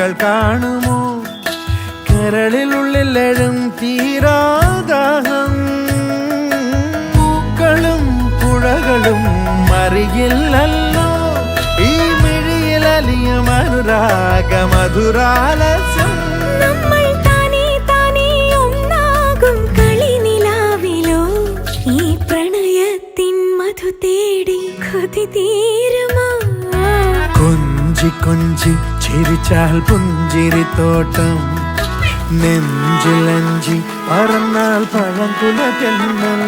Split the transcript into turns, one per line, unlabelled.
കണ്ണുകൾ കാണുമോ കരളിനുള്ളിലെഴും തീരാദാഹം പൂക്കളും പുഴകളും മറിയില്ലല്ലോ ഈ മിഴിയിലലിയും അനുരാഗ മധുരാലസ്യം കൊഞ്ചി കൊഞ്ചി ചിരിച്ചാൽ പുഞ്ചിരിത്തോട്ടം നെഞ്ചിലഞ്ചി പറന്നാൽ പഴംകുല തെന്നൽ